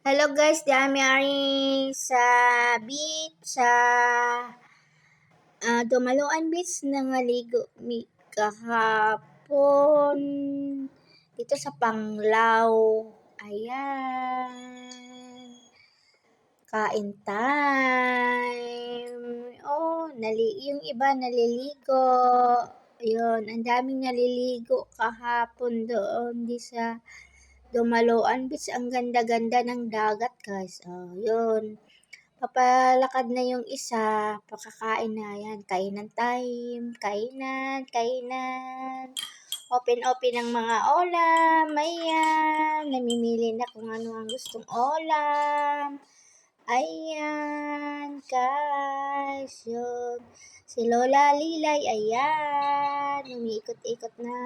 Hello guys, dami ari sa beach, sa Dumaluan Beach, nangaligo mi kahapon dito sa Panglao. Ayan, kain time. Yung iba naliligo. Ayun, ang daming naliligo kahapon doon di sa Dumaluan Beach. Ang ganda-ganda ng dagat guys. Yun. Papalakad na yung isa, pakakain na yan. Kainan time, kainan. Open ang mga ulam, ayan. Namimili na kung ano ang gustong ulam. Ayan, guys, yun. Si Lola Lilay, ayan. Umiikot-ikot na.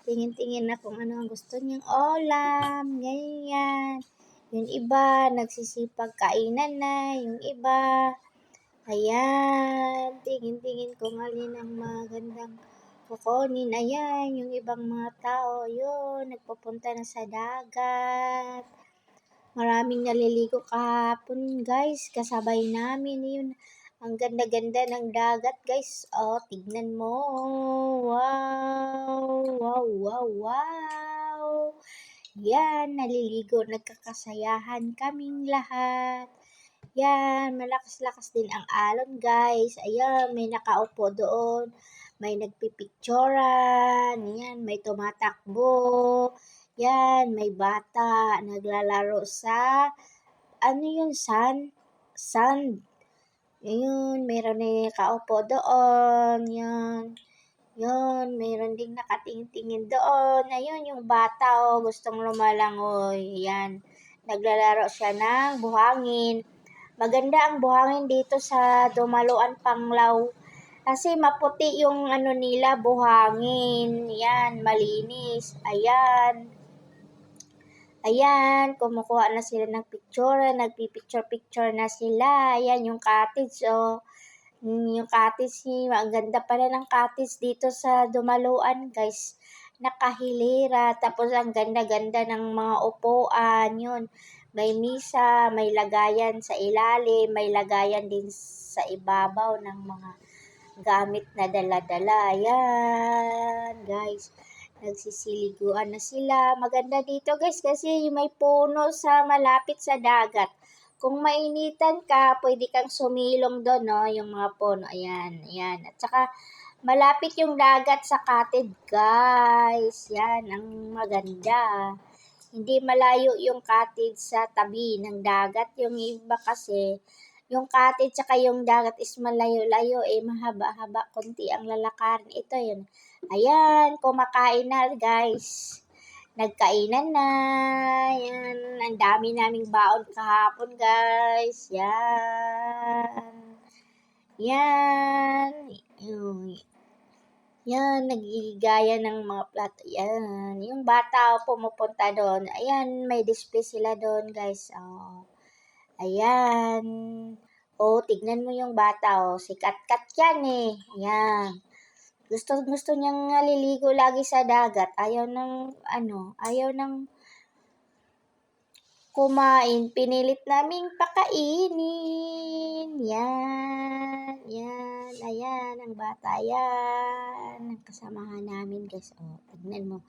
Tingin-tingin na kung ano ang gusto niyang ulam. Ganyan. Yung iba, nagsisipag kainan na. Yung iba, ayan. Tingin-tingin kung alin ang magandang kukunin. Ayan, yung ibang mga tao, yun, nagpupunta na sa dagat. Maraming naliligo kahapon, guys. Kasabay namin yun. Ang ganda-ganda ng dagat, guys. Tignan mo. Wow. Yan, naliligo. Nagkakasayahan kaming lahat. Yan, malakas-lakas din ang alon, guys. Ayan, may nakaupo doon. May nagpipicturan. Yan, may tumatakbo. Yan, may bata. Naglalaro sa, sand. Ayun, mayroon na nakaupo doon. Yun, mayroon ding nakatingin-tingin doon. Ayun, yung bata, gustong lumalangoy. Yan, naglalaro siya ng buhangin. Maganda ang buhangin dito sa Dumaluan, Panglao. Kasi maputi yung nila, buhangin. Yan, malinis. Ayan, kumukuha na sila ng picture. Nagpipicture na sila. Ayan, yung cottage, yung cottage, ang ganda pala ng cottage dito sa Dumaluan, guys. Nakahilera, tapos ang ganda-ganda ng mga upuan, yun. May misa, may lagayan sa ilalim, may lagayan din sa ibabaw ng mga gamit na dala-dala. Ayan, guys. Nagsisiliguan na sila. Maganda dito, guys, kasi may puno sa malapit sa dagat. Kung mainitan ka, pwede kang sumilong doon, no? Yung mga puno. Ayan. At saka, malapit yung dagat sa cottage, guys. Yan, ang maganda. Hindi malayo yung cottage sa tabi ng dagat. Yung iba kasi, yung cottage saka yung dagat is malayo-layo, mahaba-haba, konti ang lalakarin. Ito yun. Ayan, kumakain na, guys. Nagkainan na. Yan, ang dami naming baon kahapon, guys. Yan. Yan, nagigigaya ng mga plato. Yan, yung bata pumupunta doon. Ayan, may display sila doon, guys. Ayan. Tignan mo yung bata, si Kat-Kat yan eh. Ayan. Gusto niyang naliligo lagi sa dagat. Ayaw ng kumain. Pinilit naming pakainin. Yan. Ayan, ang bata yan. Ang kasamahan namin, guys. Tignan mo.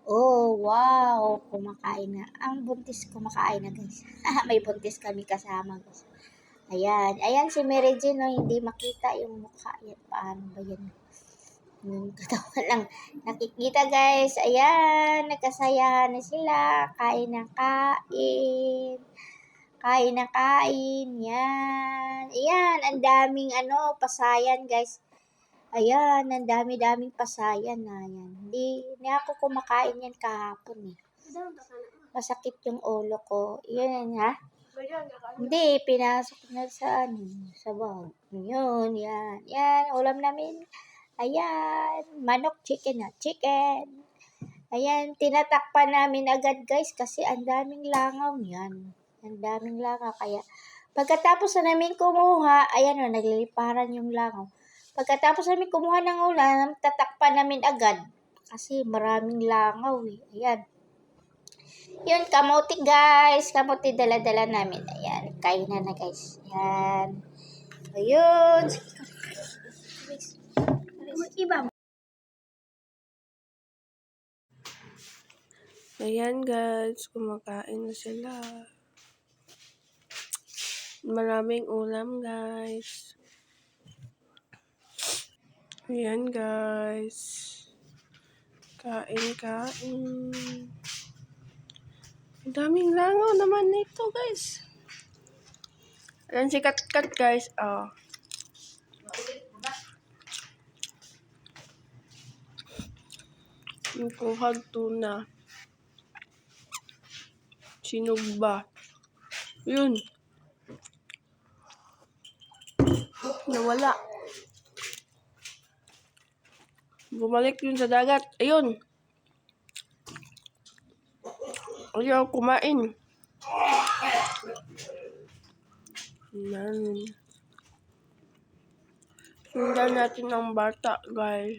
Wow. Kumakain na. Ang buntis kumakain na, guys. May buntis kami kasama, guys. Ayan si Mary Jane, hindi makita yung mukha. Yan, paano ba yan? Yung katawan lang nakikita, guys. Ayan, nagkasayahan na sila. Kain na kain. Yan. Ayan, ang daming pasayan, guys. Ayan, ang daming pasayan na yan. Hindi ako kumakain yan kahapon eh. Masakit yung ulo ko. Yan, ha? Hindi, pinasok na sa bag. Yun, yan, ulam namin. Ayan, manok, chicken. Ayan, tinatakpan namin agad, guys, kasi ang daming langaw yan. Ang daming langaw, kaya pagkatapos na namin kumuha, ayan nagliliparan yung langaw. Pagkatapos namin kumuha ng ulam, tatakpan namin agad kasi maraming langaw eh. Ayan. Yun, kamote guys. Kamote dala-dala namin. Ayan, kainan na guys. Ayan. Ayun. Iba. Ayan guys, kumakain na sila. Maraming ulam guys. Ayan guys. Kain. Ang daming langaw naman nito guys. Ayan si Kat guys. Oh. Yung kuhag tuna. Sinugba. Yun. Nawala. Bumalik yun sa dagat. Ayun. Ayaw kumain. Yan. Sundan natin ang bata, guys.